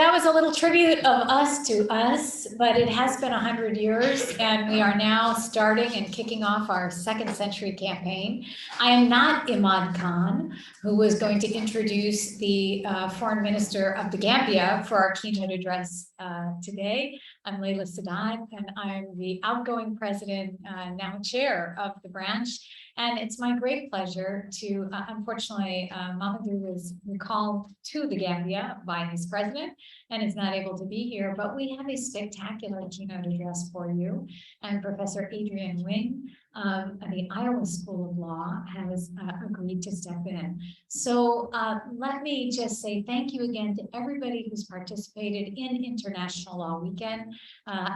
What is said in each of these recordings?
that was a little tribute of us to us, but it has been 100 years and we are now starting and kicking off our second century campaign. I am not Imad Khan, who was going to introduce the foreign minister of the Gambia for our keynote address today. I'm Layla Sadat, and I'm the outgoing president, now chair of the branch. And it's my great pleasure to, unfortunately, Mamadou was recalled to the Gambia by his president and is not able to be here, but we have a spectacular keynote address for you. And Professor Adrien Wing of the Iowa School of Law has agreed to step in. So let me just say thank you again to everybody who's participated in International Law Weekend.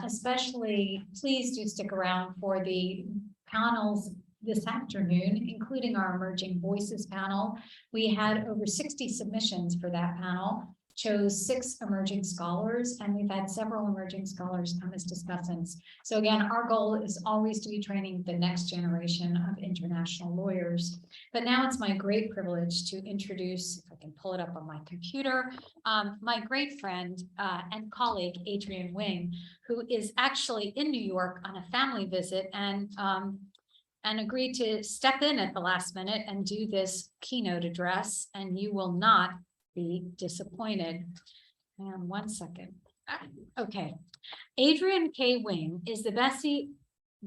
Especially, please do stick around for the panels this afternoon, including our Emerging Voices panel. We had over 60 submissions for that panel, chose 6 emerging scholars, and we've had several emerging scholars come as discussants. So again, our goal is always to be training the next generation of international lawyers. But now it's my great privilege to introduce, if I can pull it up on my computer, my great friend and colleague, Adrien Wing, who is actually in New York on a family visit and agreed to step in at the last minute and do this keynote address, and you will not be disappointed. Hang on one second. Okay. Adrien K. Wing is the Bessie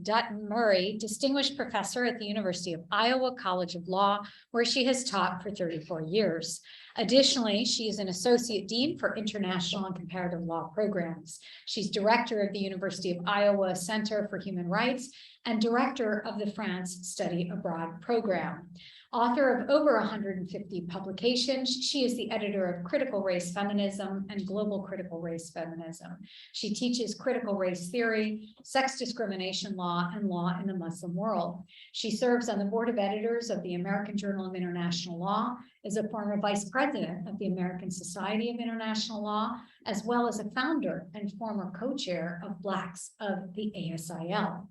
Dutton Murray Distinguished Professor at the University of Iowa College of Law, where she has taught for 34 years. Additionally, she is an Associate Dean for International and Comparative Law Programs. She's Director of the University of Iowa Center for Human Rights and Director of the France Study Abroad Program. Author of over 150 publications, she is the editor of Critical Race Feminism and Global Critical Race Feminism. She teaches critical race theory, sex discrimination law, and law in the Muslim world. She serves on the board of editors of the American Journal of International Law, is a former vice president of the American Society of International Law, as well as a founder and former co-chair of Blacks of the ASIL.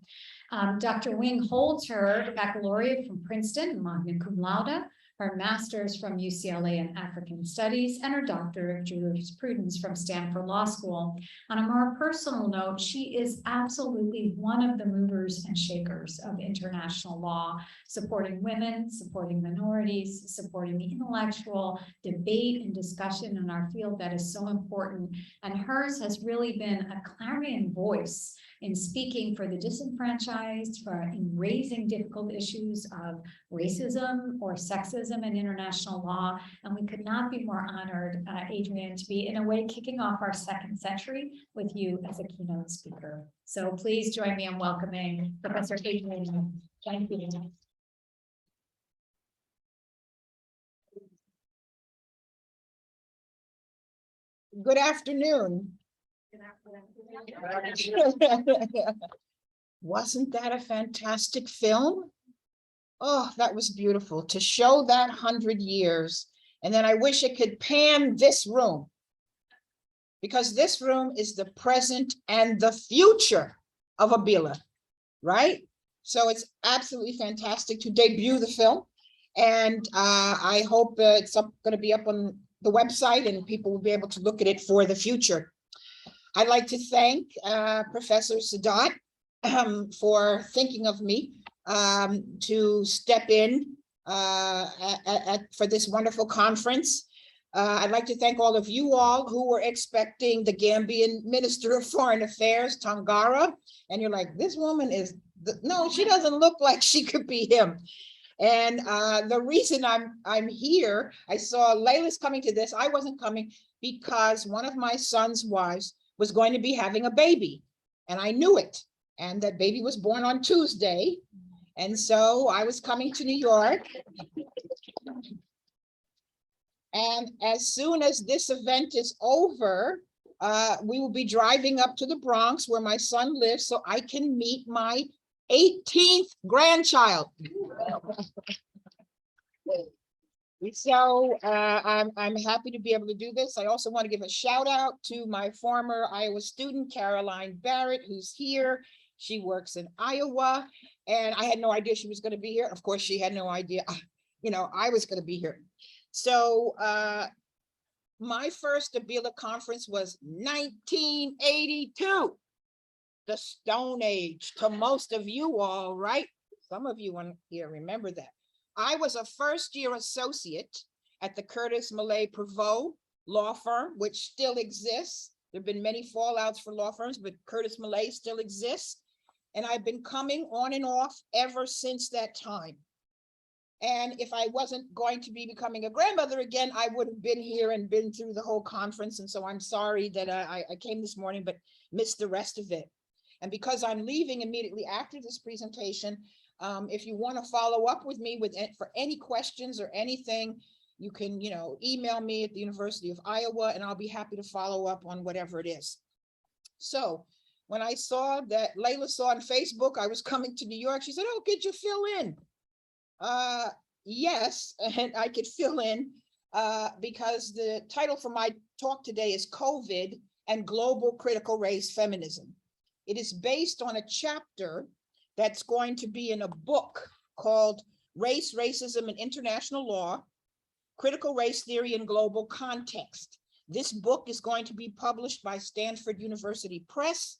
Dr. Wing holds her baccalaureate from Princeton, magna cum laude, her master's from UCLA in African Studies, and her doctorate of jurisprudence from Stanford Law School. On a more personal note, she is absolutely one of the movers and shakers of international law, supporting women, supporting minorities, supporting the intellectual debate and discussion in our field that is so important. And hers has really been a clarion voice in speaking for the disenfranchised, in raising difficult issues of racism or sexism in international law. And we could not be more honored, Adrien, to be in a way kicking off our second century with you as a keynote speaker. So please join me in welcoming Professor Adrien. Thank you. Good afternoon. Wasn't that a fantastic film? Oh, that was beautiful to show that 100 years. And then I wish it could pan this room, because this room is the present and the future of ABILA, right? So it's absolutely fantastic to debut the film. And I hope it's going to be up on the website and people will be able to look at it for the future. I'd like to thank Professor Sadat for thinking of me to step in for this wonderful conference. I'd like to thank all of you all who were expecting the Gambian Minister of Foreign Affairs, Tangara, and you're like, this woman is, no, she doesn't look like she could be him. And the reason I'm here, I saw Layla's coming to this, I wasn't coming because one of my son's wives was going to be having a baby, and I knew it. And that baby was born on Tuesday. And so I was coming to New York. And as soon as this event is over, we will be driving up to the Bronx where my son lives so I can meet my 18th grandchild. So I'm happy to be able to do this. I also want to give a shout out to my former Iowa student, Caroline Barrett, who's here. She works in Iowa, and I had no idea she was going to be here. Of course, she had no idea, I was going to be here. So my first Abila conference was 1982, the Stone Age to most of you all, right? Some of you on here remember that. I was a first-year associate at the Curtis Millay Prevost law firm, which still exists. There have been many fallouts for law firms, but Curtis Millay still exists. And I've been coming on and off ever since that time. And if I wasn't going to be becoming a grandmother again, I would have been here and been through the whole conference. And so I'm sorry that I came this morning, but missed the rest of it. And because I'm leaving immediately after this presentation, if you want to follow up with me for any questions or anything, you can, email me at the University of Iowa, and I'll be happy to follow up on whatever it is. So when I saw that Layla saw on Facebook I was coming to New York, she said, "Oh, could you fill in?" Yes, and I could fill in because the title for my talk today is COVID and Global Critical Race Feminism. It is based on a chapter that's going to be in a book called Race, Racism, and International Law, Critical Race Theory in Global Context. This book is going to be published by Stanford University Press.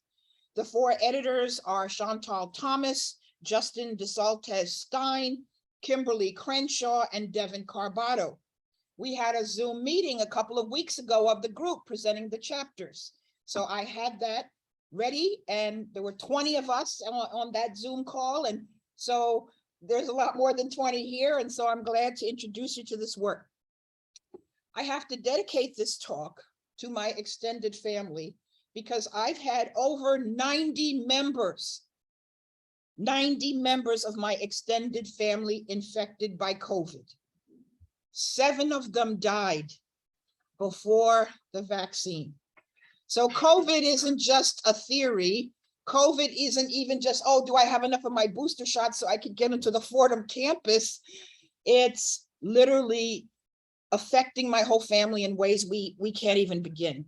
The 4 editors are Chantal Thomas, Justin DeSaltes Stein, Kimberly Crenshaw, and Devin Carbato. We had a Zoom meeting a couple of weeks ago of the group presenting the chapters. So I had that ready, and there were 20 of us on that Zoom call. And so there's a lot more than 20 here. And so I'm glad to introduce you to this work. I have to dedicate this talk to my extended family because I've had over 90 members of my extended family infected by COVID. 7 of them died before the vaccine. So COVID isn't just a theory. COVID isn't even just, oh, do I have enough of my booster shot so I can get into the Fordham campus? It's literally affecting my whole family in ways we can't even begin.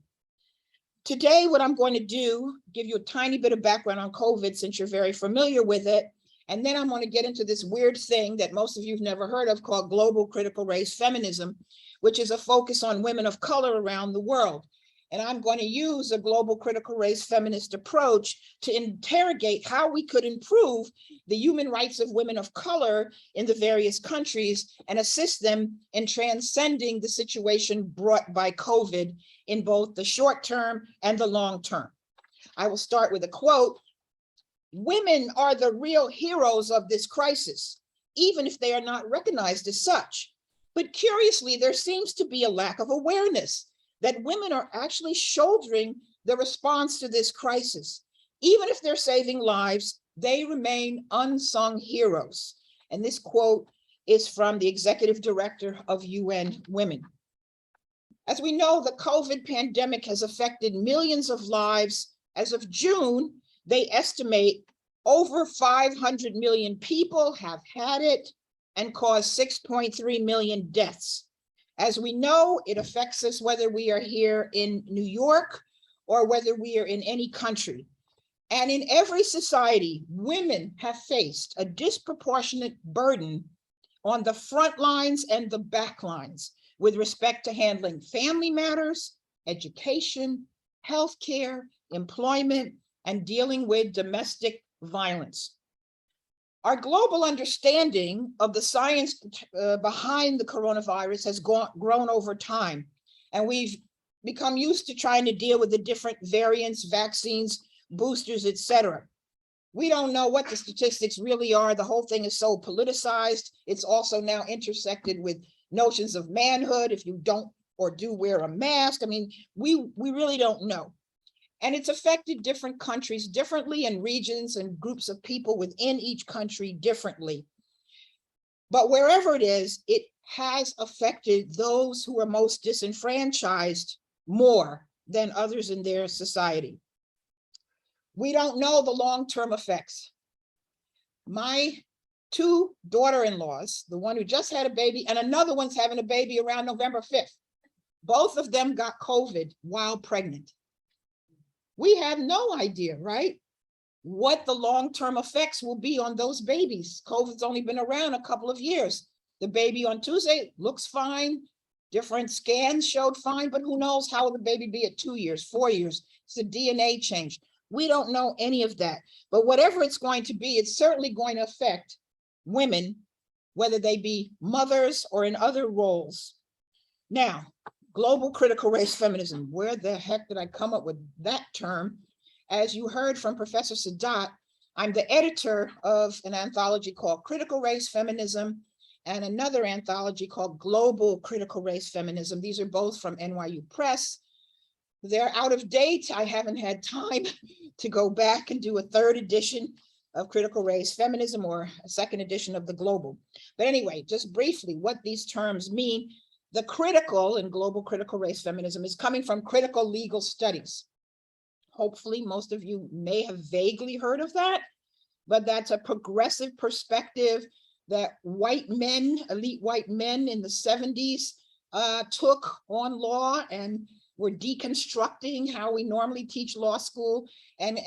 Today, what I'm going to do, give you a tiny bit of background on COVID since you're very familiar with it. And then I'm going to get into this weird thing that most of you have never heard of called Global Critical Race Feminism, which is a focus on women of color around the world. And I'm going to use a global critical race feminist approach to interrogate how we could improve the human rights of women of color in the various countries and assist them in transcending the situation brought by COVID in both the short term and the long term. I will start with a quote. "Women are the real heroes of this crisis, even if they are not recognized as such. But curiously, there seems to be a lack of awareness that women are actually shouldering the response to this crisis. Even if they're saving lives, they remain unsung heroes." And this quote is from the executive director of UN Women. As we know, the COVID pandemic has affected millions of lives. As of June, they estimate over 500 million people have had it and caused 6.3 million deaths. As we know, it affects us whether we are here in New York or whether we are in any country. And in every society, women have faced a disproportionate burden on the front lines and the back lines with respect to handling family matters, education, healthcare, employment, and dealing with domestic violence. Our global understanding of the science behind the coronavirus has grown over time, and we've become used to trying to deal with the different variants, vaccines, boosters, etc. We don't know what the statistics really are. The whole thing is so politicized. It's also now intersected with notions of manhood if you don't or do wear a mask. I mean, we really don't know. And it's affected different countries differently and regions and groups of people within each country differently. But wherever it is, it has affected those who are most disenfranchised more than others in their society. We don't know the long-term effects. My 2 daughter-in-laws, the one who just had a baby and another one's having a baby around November 5th, both of them got COVID while pregnant. We have no idea, right, what the long-term effects will be on those babies. COVID's only been around a couple of years. The baby on Tuesday looks fine. Different scans showed fine, but who knows how will the baby be at 2 years, 4 years? It's a DNA change. We don't know any of that, but whatever it's going to be, it's certainly going to affect women, whether they be mothers or in other roles. Now, global critical race feminism, where the heck did I come up with that term? As you heard from Professor Sadat, I'm the editor of an anthology called Critical Race Feminism and another anthology called Global Critical Race Feminism. These are both from NYU Press. They're out of date. I haven't had time to go back and do a third edition of Critical Race Feminism or a second edition of the Global. But anyway, just briefly, what these terms mean. The critical in global critical race feminism is coming from critical legal studies. Hopefully, most of you may have vaguely heard of that, but that's a progressive perspective that white men, elite white men in the 70s took on law and were deconstructing how we normally teach law school and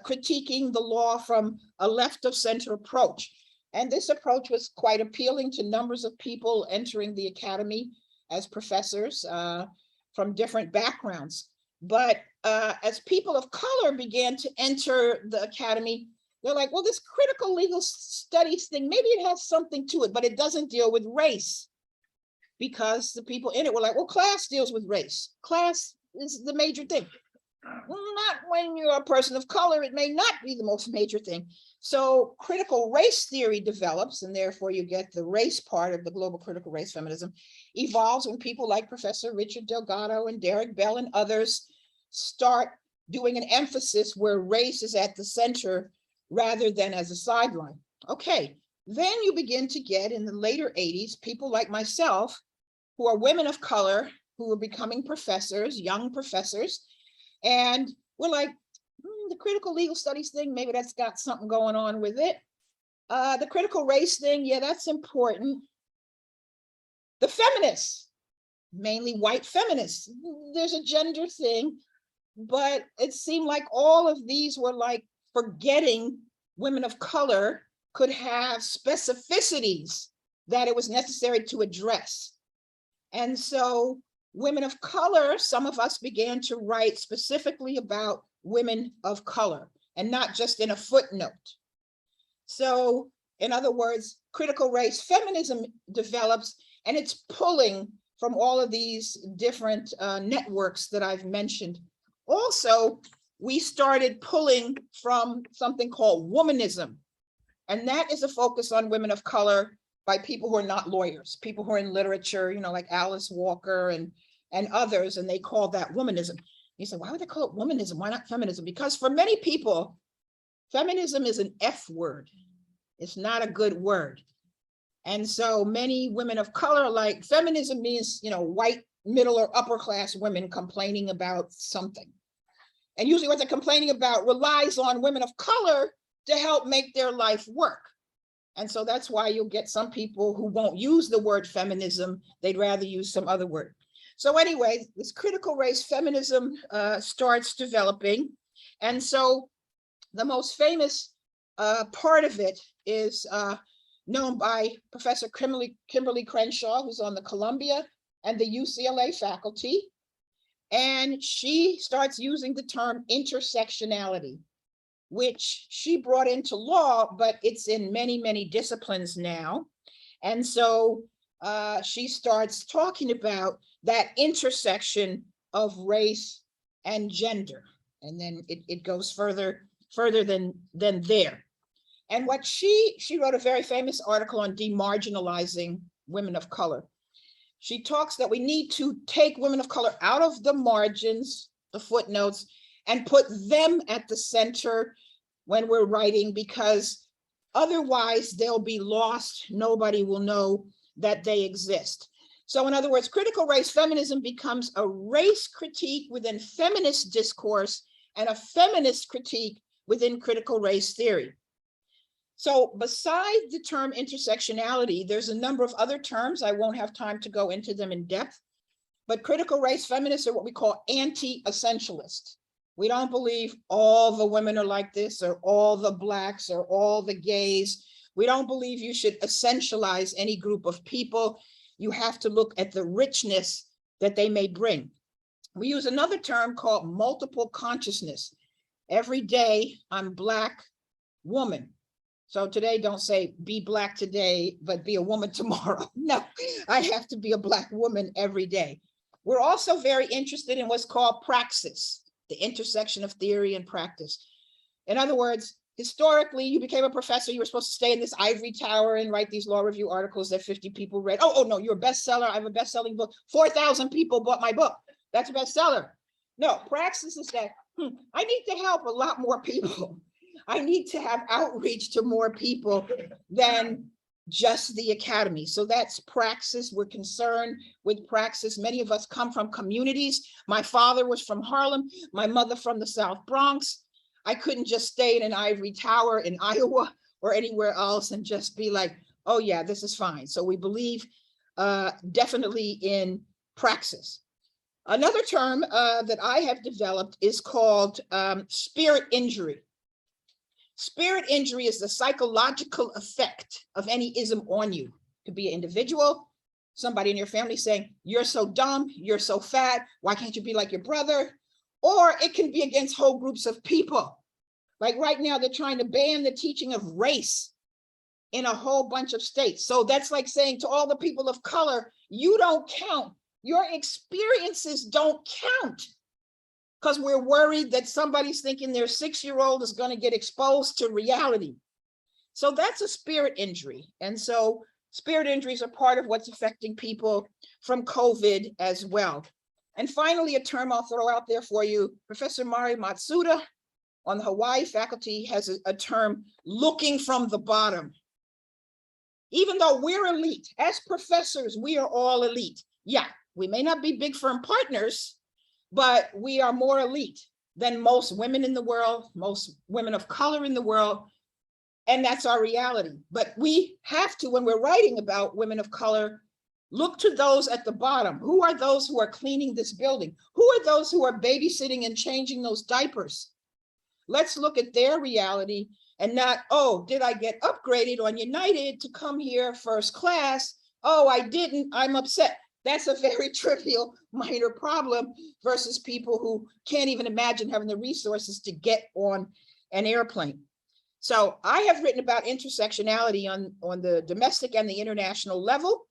critiquing the law from a left of center approach. And this approach was quite appealing to numbers of people entering the academy as professors from different backgrounds. But as people of color began to enter the academy, they're like, well, this critical legal studies thing, maybe it has something to it, but it doesn't deal with race. Because the people in it were like, well, class deals with race. Class is the major thing. Well, not when you're a person of color, it may not be the most major thing. So critical race theory develops, and therefore you get the race part of the global critical race feminism evolves when people like Professor Richard Delgado and Derek Bell and others start doing an emphasis where race is at the center rather than as a sideline. Okay, then you begin to get in the later 80s, people like myself, who are women of color, who are becoming professors, young professors, and we're like, the critical legal studies thing, maybe that's got something going on with it. The critical race thing, yeah, that's important. The feminists, mainly white feminists, there's a gender thing, but it seemed like all of these were like forgetting women of color could have specificities that it was necessary to address. And so women of color, some of us began to write specifically about women of color and not just in a footnote. So in other words, critical race feminism develops and it's pulling from all of these different networks that I've mentioned. Also, we started pulling from something called womanism. And that is a focus on women of color by people who are not lawyers, people who are in literature, you know, like Alice Walker and others, and they call that womanism. You say, why would they call it womanism? Why not feminism? Because for many people, feminism is an F word. It's not a good word. And so many women of color, like feminism means, you know, white, middle or upper class women complaining about something. And usually what they're complaining about relies on women of color to help make their life work. And so that's why you'll get some people who won't use the word feminism, they'd rather use some other word. So anyway, this critical race feminism starts developing. And so the most famous part of it is known by Professor Kimberly Crenshaw, who's on the Columbia and the UCLA faculty. And she starts using the term intersectionality, which she brought into law, but it's in many, many disciplines now. And so she starts talking about that intersection of race and gender. And then it goes further than there. And what she wrote a very famous article on demarginalizing women of color. She talks that we need to take women of color out of the margins, the footnotes, and put them at the center when we're writing, because otherwise they'll be lost. Nobody will know that they exist. So in other words, critical race feminism becomes a race critique within feminist discourse and a feminist critique within critical race theory. So besides the term intersectionality, there's a number of other terms. I won't have time to go into them in depth, but critical race feminists are what we call anti-essentialists. We don't believe all the women are like this, or all the Blacks, or all the gays. We don't believe you should essentialize any group of people. you have to look at the richness that they may bring. We use another term called multiple consciousness. Every day I'm Black woman. So today, don't say be Black today, but be a woman tomorrow. No, I have to be a Black woman every day. We're also very interested in what's called praxis, the intersection of theory and practice. In other words, historically, you became a professor, you were supposed to stay in this ivory tower and write these law review articles that 50 people read. Oh no, you're a bestseller. I have a best-selling book. 4,000 people bought my book. That's a bestseller. No, praxis is that I need to help a lot more people. I need to have outreach to more people than just the academy. So that's praxis. We're concerned with praxis. Many of us come from communities. My father was from Harlem, my mother from the South Bronx. I couldn't just stay in an ivory tower in Iowa or anywhere else and just be like, oh yeah, this is fine. So we believe definitely in praxis. Another term that I have developed is called spirit injury. Spirit injury is the psychological effect of any ism on you. It could be an individual, somebody in your family saying, you're so dumb, you're so fat, why can't you be like your brother? Or it can be against whole groups of people. Like right now, they're trying to ban the teaching of race in a whole bunch of states. So that's like saying to all the people of color, you don't count. Your experiences don't count. Because we're worried that somebody's thinking their 6-year-old is going to get exposed to reality. So that's a spirit injury. And so spirit injuries are part of what's affecting people from COVID as well. And finally, a term I'll throw out there for you, Professor Mari Matsuda on the Hawaii faculty has a term, looking from the bottom. Even though we're elite, as professors, we are all elite. Yeah, we may not be big firm partners, but we are more elite than most women in the world, most women of color in the world, and that's our reality. But we have to, when we're writing about women of color, look to those at the bottom. Who are those who are cleaning this building? Who are those who are babysitting and changing those diapers? Let's look at their reality and not, oh, did I get upgraded on United to come here first class? Oh, I didn't, I'm upset. That's a very trivial, minor problem versus people who can't even imagine having the resources to get on an airplane. So I have written about intersectionality on the domestic and the international level.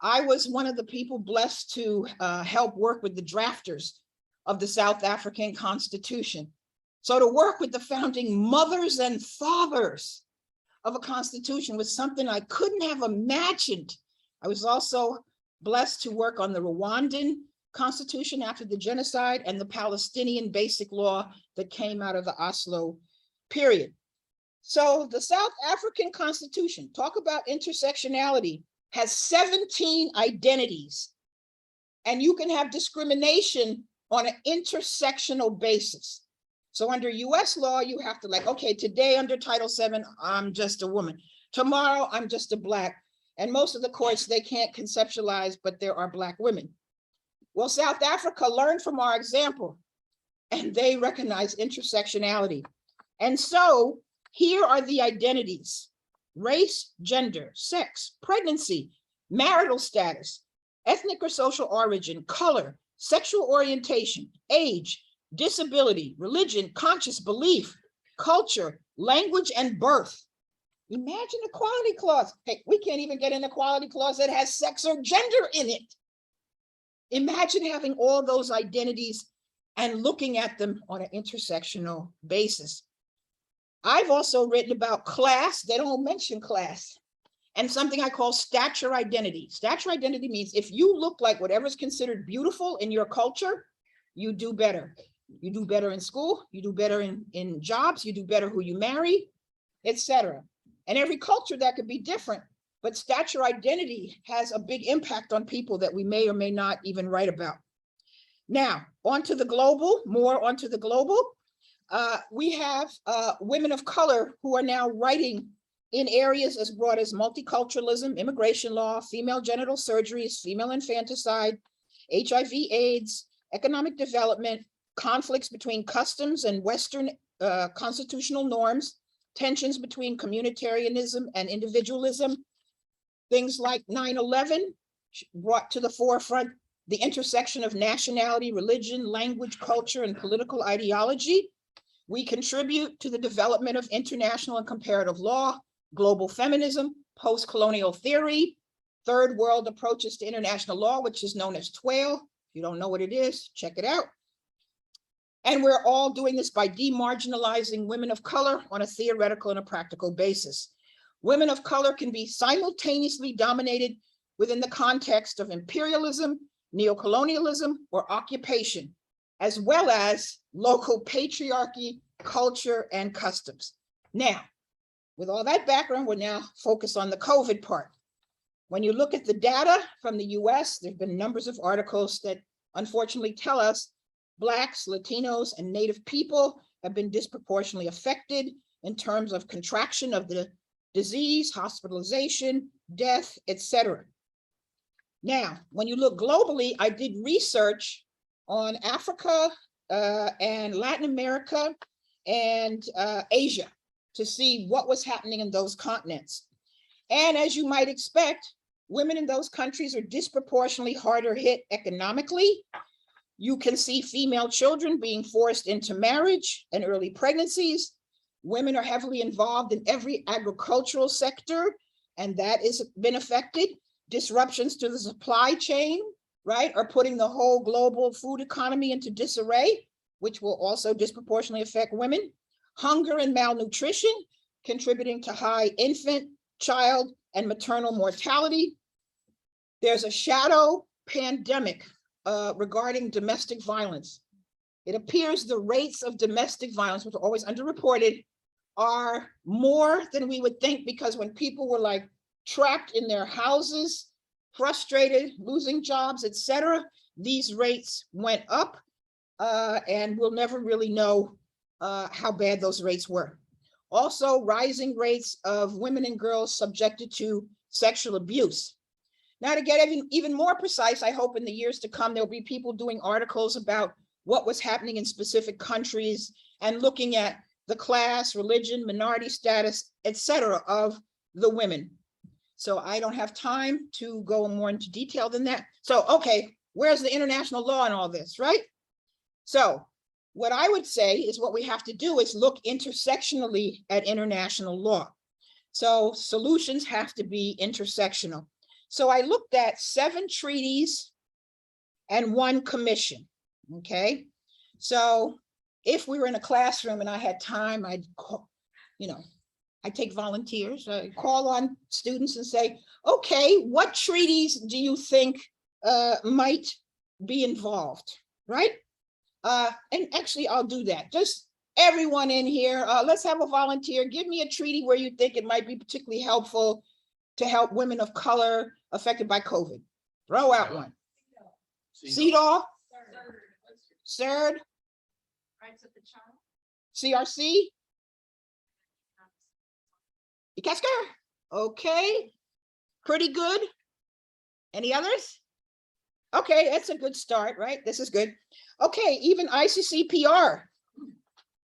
I was one of the people blessed to help work with the drafters of the South African Constitution. So to work with the founding mothers and fathers of a constitution was something I couldn't have imagined. I was also blessed to work on the Rwandan constitution after the genocide and the Palestinian basic law that came out of the Oslo period. So the South African Constitution, talk about intersectionality, has 17 identities, and you can have discrimination on an intersectional basis. So under US law, you have to like, okay, today under Title VII, I'm just a woman. Tomorrow, I'm just a Black. And most of the courts, they can't conceptualize, but there are Black women. Well, South Africa learned from our example, and they recognize intersectionality. And so here are the identities: race, gender, sex, pregnancy, marital status, ethnic or social origin, color, sexual orientation, age, disability, religion, conscious belief, culture, language, and birth. Imagine equality clause. Hey, we can't even get an equality clause that has sex or gender in it. Imagine having all those identities and looking at them on an intersectional basis. I've also written about class. They don't mention class. And something I call stature identity. Stature identity means if you look like whatever's considered beautiful in your culture, you do better. You do better in school, you do better in jobs, you do better who you marry, etc. And every culture that could be different, but stature identity has a big impact on people that we may or may not even write about. Now, onto the global, more onto the global. We have women of color who are now writing in areas as broad as multiculturalism, immigration law, female genital surgeries, female infanticide, HIV/AIDS, economic development, conflicts between customs and Western constitutional norms, tensions between communitarianism and individualism, Things like 9/11 brought to the forefront the intersection of nationality, religion, language, culture, and political ideology. We contribute to the development of international and comparative law, global feminism, post-colonial theory, third world approaches to international law, which is known as TWAIL. If you don't know what it is, check it out. And we're all doing this by demarginalizing women of color on a theoretical and a practical basis. Women of color can be simultaneously dominated within the context of imperialism, neocolonialism, or occupation, as well as local patriarchy, culture, and customs. Now, with all that background, we're now focused on the COVID part. When you look at the data from the US, there have been numbers of articles that unfortunately tell us Blacks, Latinos, and Native people have been disproportionately affected in terms of contraction of the disease, hospitalization, death, etc. Now, when you look globally, I did research on Africa and Latin America and Asia to see what was happening in those continents. And as you might expect, women in those countries are disproportionately harder hit economically. You can see female children being forced into marriage and early pregnancies. Women are heavily involved in every agricultural sector, and that has been affected. Disruptions to the supply chain, right, are putting the whole global food economy into disarray, which will also disproportionately affect women. Hunger and malnutrition, contributing to high infant, child, and maternal mortality. There's a shadow pandemic regarding domestic violence. It appears the rates of domestic violence, which are always underreported, are more than we would think, because when people were like trapped in their houses, frustrated, losing jobs, etc., these rates went up, and we'll never really know how bad those rates were. Also, rising rates of women and girls subjected to sexual abuse. Now, to get even more precise, I hope in the years to come, there'll be people doing articles about what was happening in specific countries and looking at the class, religion, minority status, etc. of the women. So I don't have time to go more into detail than that. So, okay, where's the international law in all this, right? So what I would say is what we have to do is look intersectionally at international law. So solutions have to be intersectional. So I looked at 7 treaties and 1 commission, okay? So if we were in a classroom and I had time, I'd call, I take volunteers, I call on students and say, okay, what treaties do you think might be involved, right? And actually I'll do that. Just everyone in here, let's have a volunteer. Give me a treaty where you think it might be particularly helpful to help women of color affected by COVID. Throw out one. CEDAW, CERD, CRC, Ikesker, okay, pretty good. Any others? Okay, that's a good start, right? This is good. Okay, even ICCPR,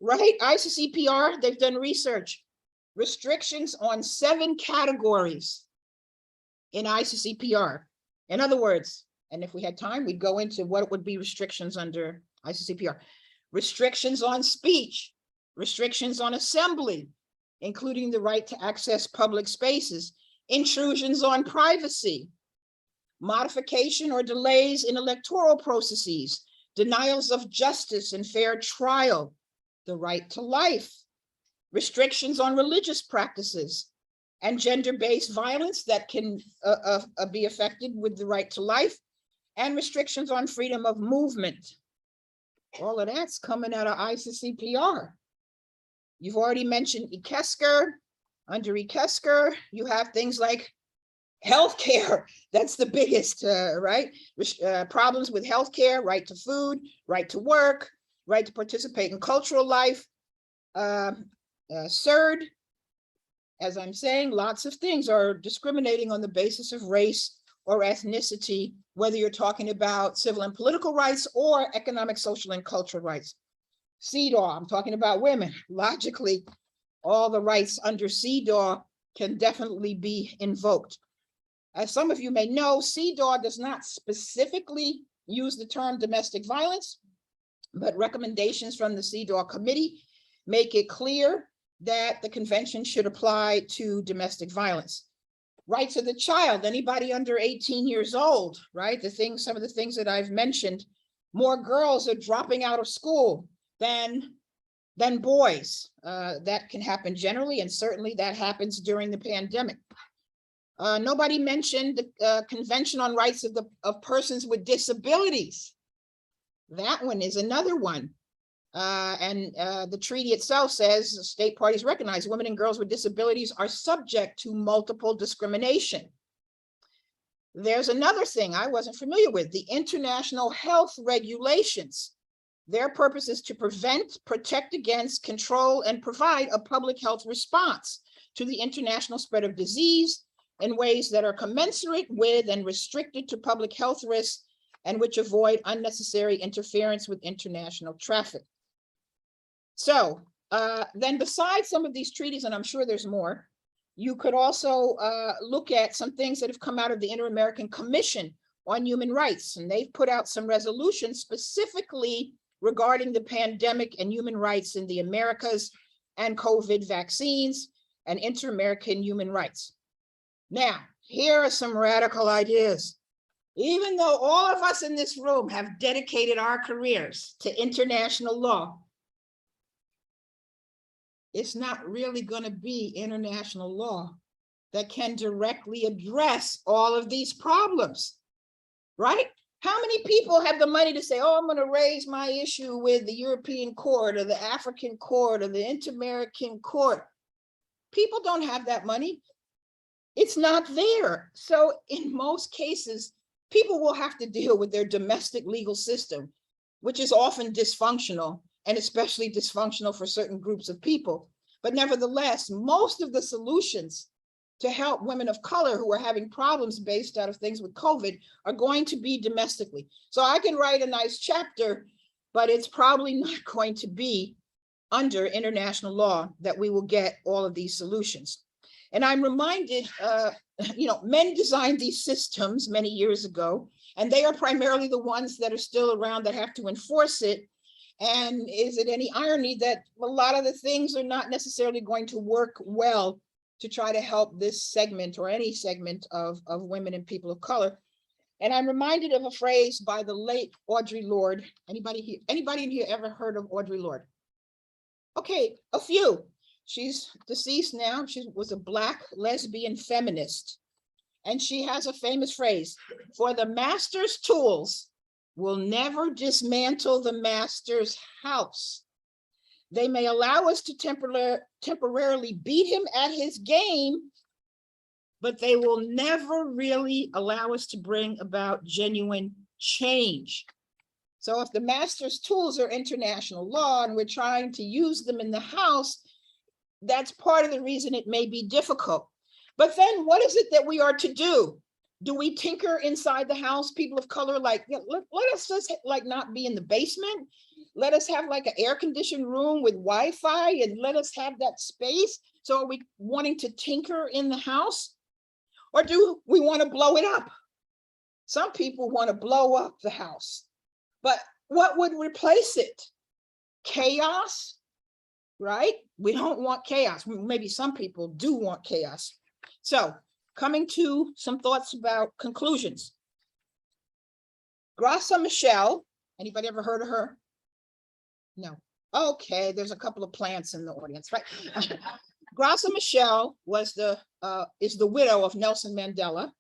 right? ICCPR, they've done research. Restrictions on 7 categories in ICCPR. In other words, and if we had time, we'd go into what would be restrictions under ICCPR. Restrictions on speech, restrictions on assembly, including the right to access public spaces, intrusions on privacy, modification or delays in electoral processes, denials of justice and fair trial, the right to life, restrictions on religious practices, and gender-based violence that can be affected with the right to life, and restrictions on freedom of movement. All of that's coming out of ICCPR. You've already mentioned Ikesker. Under Ikesker, you have things like healthcare. That's the biggest, right? Problems with healthcare, right to food, right to work, right to participate in cultural life. CERD, as I'm saying, lots of things are discriminating on the basis of race or ethnicity, whether you're talking about civil and political rights or economic, social, and cultural rights. CEDAW, I'm talking about women. Logically, all the rights under CEDAW can definitely be invoked. As some of you may know, CEDAW does not specifically use the term domestic violence, but recommendations from the CEDAW committee make it clear that the convention should apply to domestic violence. Rights of the child, anybody under 18 years old, right? Some of the things that I've mentioned, more girls are dropping out of school than boys. That can happen generally, and certainly that happens during the pandemic. Nobody mentioned the Convention on Rights of Persons with Disabilities. That one is another one. The treaty itself says state parties recognize women and girls with disabilities are subject to multiple discrimination. There's another thing I wasn't familiar with, the international health regulations. Their purpose is to prevent, protect against, control, and provide a public health response to the international spread of disease in ways that are commensurate with and restricted to public health risks and which avoid unnecessary interference with international traffic. So then besides some of these treaties, and I'm sure there's more, you could also look at some things that have come out of the Inter-American Commission on Human Rights, and they've put out some resolutions specifically regarding the pandemic and human rights in the Americas and COVID vaccines and inter-American human rights. Now, here are some radical ideas. Even though all of us in this room have dedicated our careers to international law, it's not really going to be international law that can directly address all of these problems, right? How many people have the money to say, oh, I'm going to raise my issue with the European Court or the African Court or the Inter-American Court? People don't have that money. It's not there. So in most cases, people will have to deal with their domestic legal system, which is often dysfunctional, and especially dysfunctional for certain groups of people. But nevertheless, most of the solutions to help women of color who are having problems based out of things with COVID are going to be domestically. So I can write a nice chapter, but it's probably not going to be under international law that we will get all of these solutions. And I'm reminded, men designed these systems many years ago, and they are primarily the ones that are still around that have to enforce it. And is it any irony that a lot of the things are not necessarily going to work well to try to help this segment or any segment of women and people of color? And I'm reminded of a phrase by the late Audre Lorde. Anybody in here ever heard of Audre Lorde? Okay, a few. She's deceased now. She was a Black lesbian feminist. And she has a famous phrase, for the master's tools will never dismantle the master's house. They may allow us to temporarily beat him at his game, but they will never really allow us to bring about genuine change. So if the master's tools are international law and we're trying to use them in the house, that's part of the reason it may be difficult. But then what is it that we are to do? Do we tinker inside the house, people of color, like, let us just like not be in the basement? Let us have like an air-conditioned room with Wi-Fi and let us have that space. So are we wanting to tinker in the house? Or do we want to blow it up? Some people want to blow up the house, but what would replace it? Chaos, right? We don't want chaos. Maybe some people do want chaos. So coming to some thoughts about conclusions. Graça Machel, anybody ever heard of her? No. Okay, there's a couple of plants in the audience, right? Graça Machel is the widow of Nelson Mandela.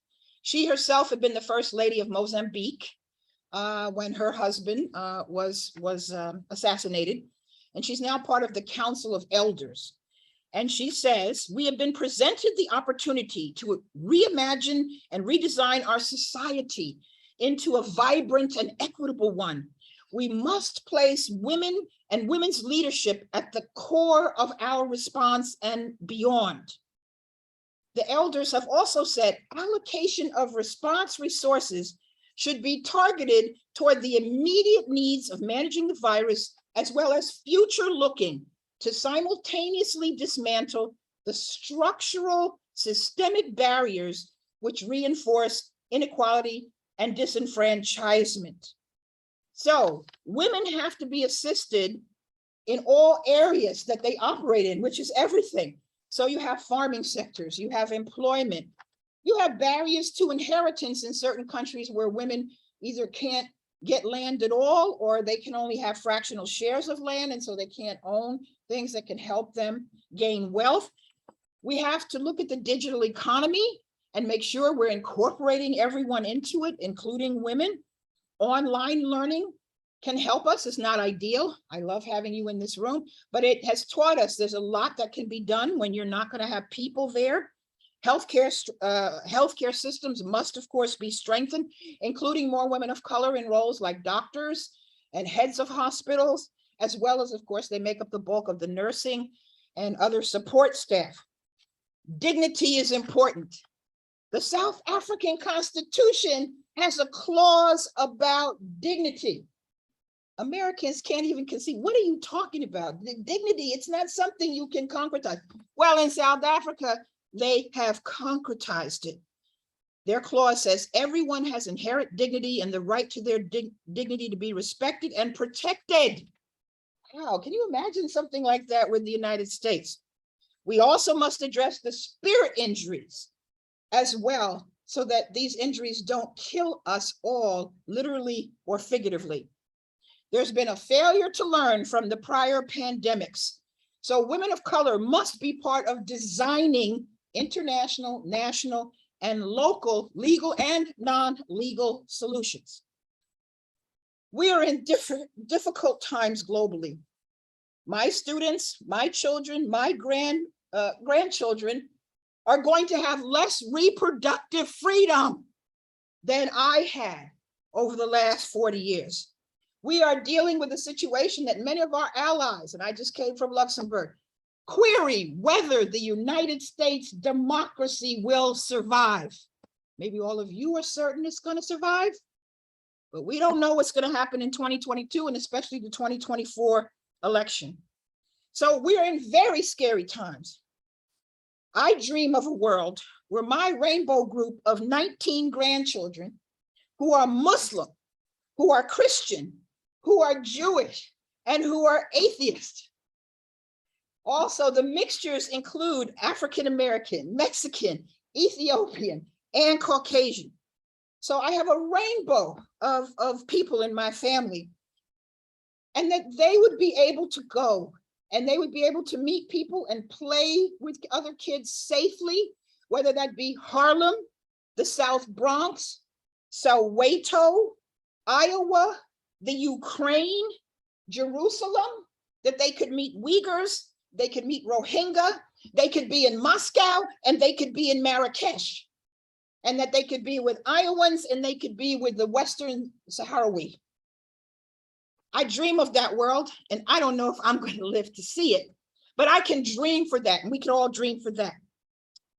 She herself had been the first lady of Mozambique when her husband was assassinated. And she's now part of the Council of Elders. And she says, we have been presented the opportunity to reimagine and redesign our society into a vibrant and equitable one. We must place women and women's leadership at the core of our response and beyond. The elders have also said allocation of response resources should be targeted toward the immediate needs of managing the virus, as well as future looking to simultaneously dismantle the structural systemic barriers which reinforce inequality and disenfranchisement. So women have to be assisted in all areas that they operate in, which is everything. So you have farming sectors, you have employment, you have barriers to inheritance in certain countries where women either can't get land at all, or they can only have fractional shares of land, and so they can't own things that can help them gain wealth. We have to look at the digital economy and make sure we're incorporating everyone into it, including women. Online learning can help us. It's not ideal. I love having you in this room, but it has taught us there's a lot that can be done when you're not going to have people there. Healthcare systems must, of course, be strengthened, including more women of color in roles like doctors and heads of hospitals, as well as, of course, they make up the bulk of the nursing and other support staff. Dignity is important. The South African Constitution has a clause about dignity. Americans can't even conceive. What are you talking about? The dignity, it's not something you can concretize. Well, in South Africa, they have concretized it. Their clause says everyone has inherent dignity and the right to their dignity to be respected and protected. Wow, can you imagine something like that with the United States? We also must address the spirit injuries as well, so that these injuries don't kill us all, literally or figuratively. There's been a failure to learn from the prior pandemics. So women of color must be part of designing international, national, and local legal and non-legal solutions. We are in difficult times globally. My students, my children, my grandchildren are going to have less reproductive freedom than I had over the last 40 years. We are dealing with a situation that many of our allies, and I just came from Luxembourg, query whether the United States democracy will survive. Maybe all of you are certain it's going to survive, but we don't know what's going to happen in 2022 and especially the 2024 election. So we are in very scary times. I dream of a world where my rainbow group of 19 grandchildren who are Muslim, who are Christian, who are Jewish, and who are atheist. Also, the mixtures include African-American, Mexican, Ethiopian, and Caucasian. So I have a rainbow of people in my family, and that they would be able to go and they would be able to meet people and play with other kids safely, whether that be Harlem, the South Bronx, Soweto, Iowa, the Ukraine, Jerusalem, that they could meet Uyghurs, they could meet Rohingya, they could be in Moscow, and they could be in Marrakesh, and that they could be with Iowans and they could be with the Western Sahrawi. I dream of that world, and I don't know if I'm going to live to see it, but I can dream for that, and we can all dream for that.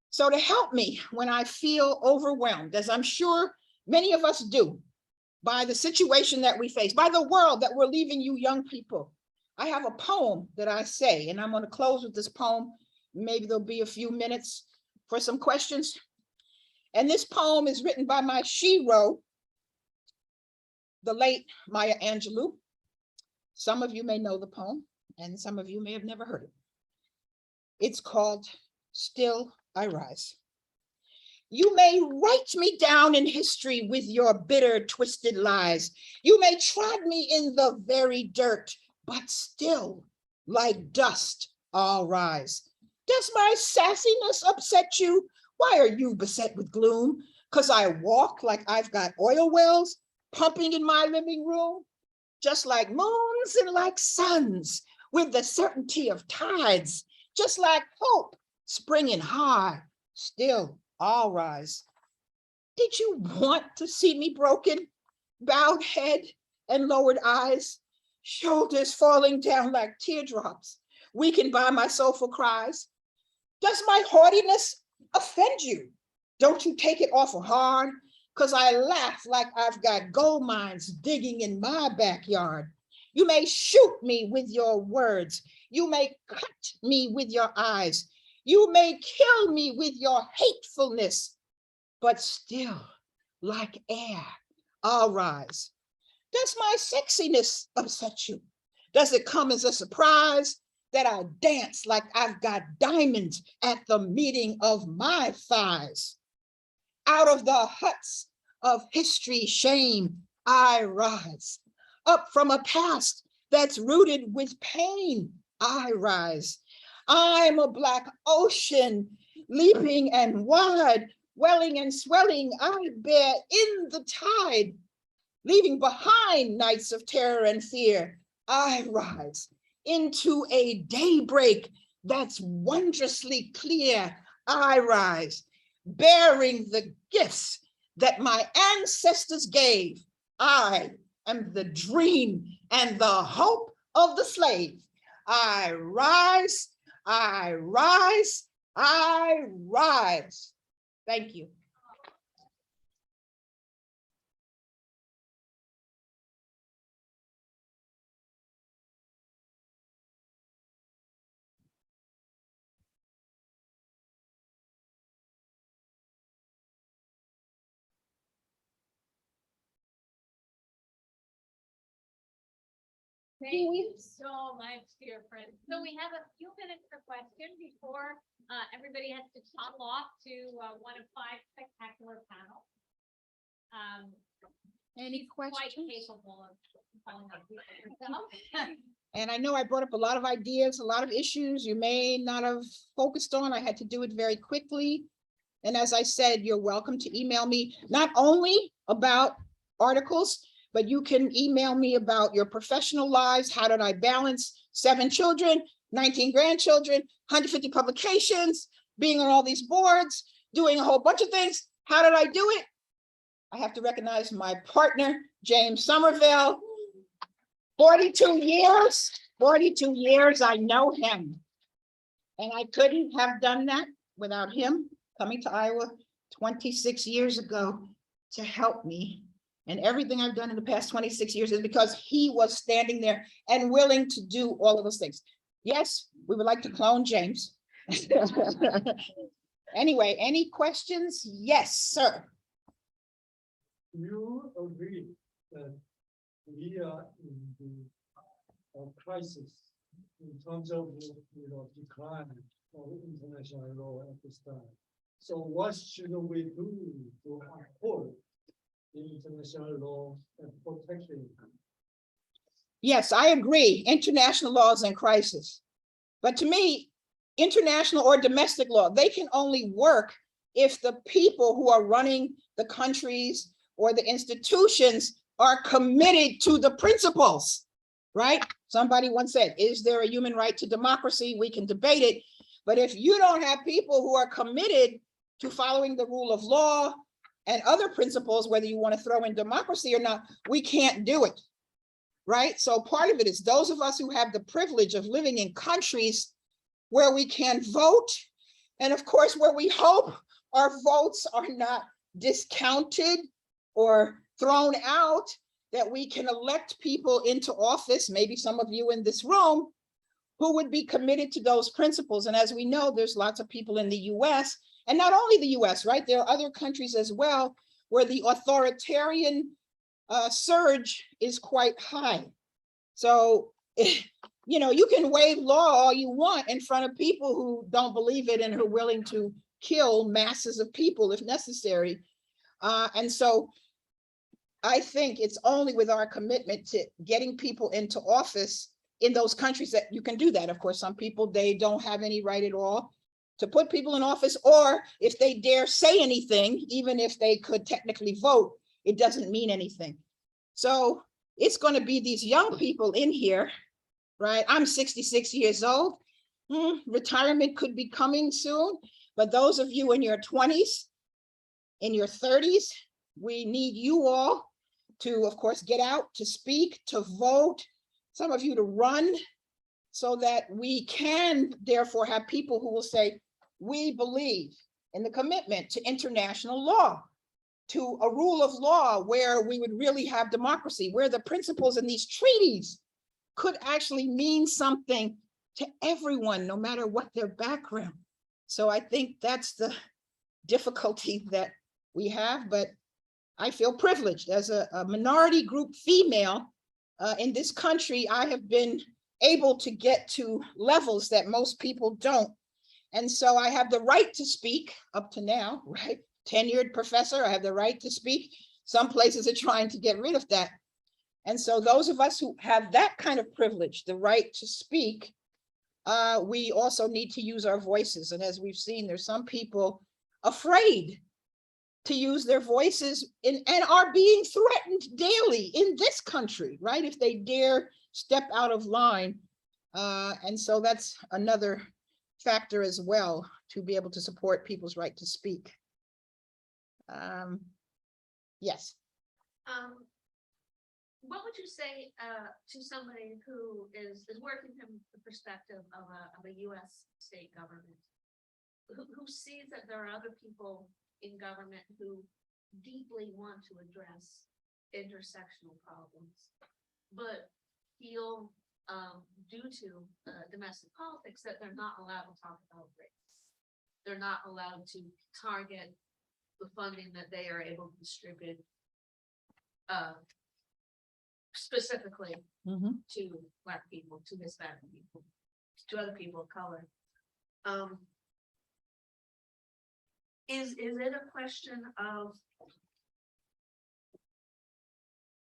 So to help me when I feel overwhelmed, as I'm sure many of us do, by the situation that we face, by the world that we're leaving you young people, I have a poem that I say, and I'm going to close with this poem. Maybe there'll be a few minutes for some questions. And this poem is written by my shero, the late Maya Angelou. Some of you may know the poem, and some of you may have never heard it. It's called Still I Rise. You may write me down in history with your bitter, twisted lies. You may trod me in the very dirt, but still, like dust, I'll rise. Does my sassiness upset you? Why are you beset with gloom? 'Cause I walk like I've got oil wells pumping in my living room? Just like moons and like suns, with the certainty of tides, just like hope springing high, still I'll rise. Did you want to see me broken, bowed head and lowered eyes, shoulders falling down like teardrops, weakened by my soulful cries? Does my haughtiness offend you? Don't you take it awful hard? 'Cause I laugh like I've got gold mines digging in my backyard. You may shoot me with your words. You may cut me with your eyes. You may kill me with your hatefulness. but still like air, I'll rise. Does my sexiness upset you? Does it come as a surprise that I dance like I've got diamonds at the meeting of my thighs? Out of the huts of history, shame, I rise. Up from a past that's rooted with pain, I rise. I'm a black ocean, leaping and wide, welling and swelling, I bear in the tide. Leaving behind nights of terror and fear, I rise into a daybreak that's wondrously clear. I rise, bearing the gifts that my ancestors gave. I am the dream and the hope of the slave. I rise, I rise, I rise. Thank you. Thank you so much, dear friend. So we have a few minutes for questions before everybody has to hop off to one of 5 spectacular panels. Any Quite questions? capable of calling on people herself. And I know I brought up a lot of ideas, a lot of issues you may not have focused on. I had to do it very quickly. And as I said, you're welcome to email me, not only about articles, but you can email me about your professional lives. How did I balance 7 children, 19 grandchildren, 150 publications, being on all these boards, doing a whole bunch of things? How did I do it? I have to recognize my partner, James Somerville. 42 years, I know him. And I couldn't have done that without him coming to Iowa 26 years ago to help me. And everything I've done in the past 26 years is because he was standing there and willing to do all of those things. Yes, we would like to clone James. Anyway, any questions? Yes, sir. You agree that we are in the crisis in terms of decline of international law at this time. So what should we do to uphold the international law and protect it? Yes, I agree. International law is in crisis. But to me, international or domestic law, they can only work if the people who are running the countries or the institutions are committed to the principles, right? Somebody once said, is there a human right to democracy? We can debate it. But if you don't have people who are committed to following the rule of law and other principles, whether you want to throw in democracy or not, we can't do it, right? So part of it is those of us who have the privilege of living in countries where we can vote, and of course, where we hope our votes are not discounted or thrown out, that we can elect people into office, maybe some of you in this room, who would be committed to those principles. And as we know, there's lots of people in the US, and not only the US, right? There are other countries as well, where the authoritarian surge is quite high. So, you can wave law all you want in front of people who don't believe it and who are willing to kill masses of people if necessary. And so I think it's only with our commitment to getting people into office in those countries that you can do that. Of course, some people, they don't have any right at all to put people in office, or if they dare say anything, even if they could technically vote, it doesn't mean anything. So it's going to be these young people in here, right? I'm 66 years old. Retirement could be coming soon, but those of you in your 20s, in your 30s, we need you all to, of course, get out, to speak, to vote, some of you to run, so that we can therefore have people who will say, we believe in the commitment to international law, to a rule of law where we would really have democracy, where the principles in these treaties could actually mean something to everyone, no matter what their background. So I think that's the difficulty that we have, but I feel privileged as a minority group female in this country. I have been able to get to levels that most people don't. And so I have the right to speak up to now, right? Tenured professor, I have the right to speak. Some places are trying to get rid of that. And so those of us who have that kind of privilege, the right to speak, we also need to use our voices. And as we've seen, there's some people afraid to use their voices and are being threatened daily in this country, right? If they dare step out of line. And so that's another factor as well, to be able to support people's right to speak. Yes. What would you say to somebody who is working from the perspective of a U.S. state government, who sees that there are other people in government who deeply want to address intersectional problems, but feel due to domestic politics that they're not allowed to talk about race. They're not allowed to target the funding that they are able to distribute specifically to Black people, to Hispanic people, to other people of color. Is it a question of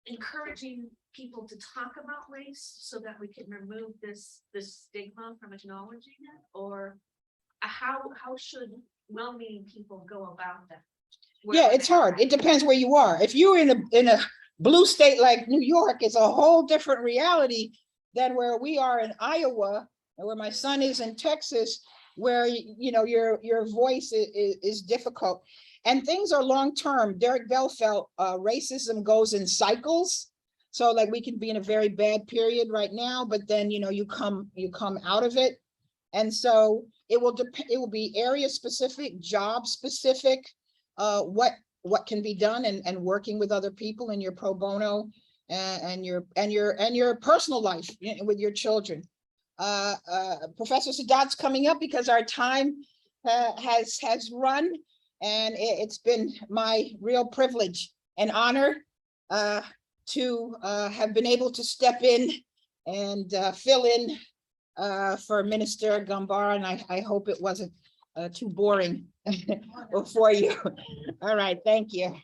encouraging people to talk about race so that we can remove this stigma from acknowledging it, or how should well-meaning people go about that? Yeah, it's hard. It depends where you are. If you're in a blue state like New York, it's a whole different reality than where we are in Iowa, and where my son is in Texas, where your voice is difficult. And things are long-term. Derek Bell felt racism goes in cycles. So like we can be in a very bad period right now, but then you come out of it. And so it will be area specific, job specific, what can be done, and working with other people in your pro bono and your personal life with your children. Professor Sadat's coming up because our time has run, and it's been my real privilege and honor to have been able to step in and fill in for Minister Gambara, and I hope it wasn't too boring for you. All right, thank you.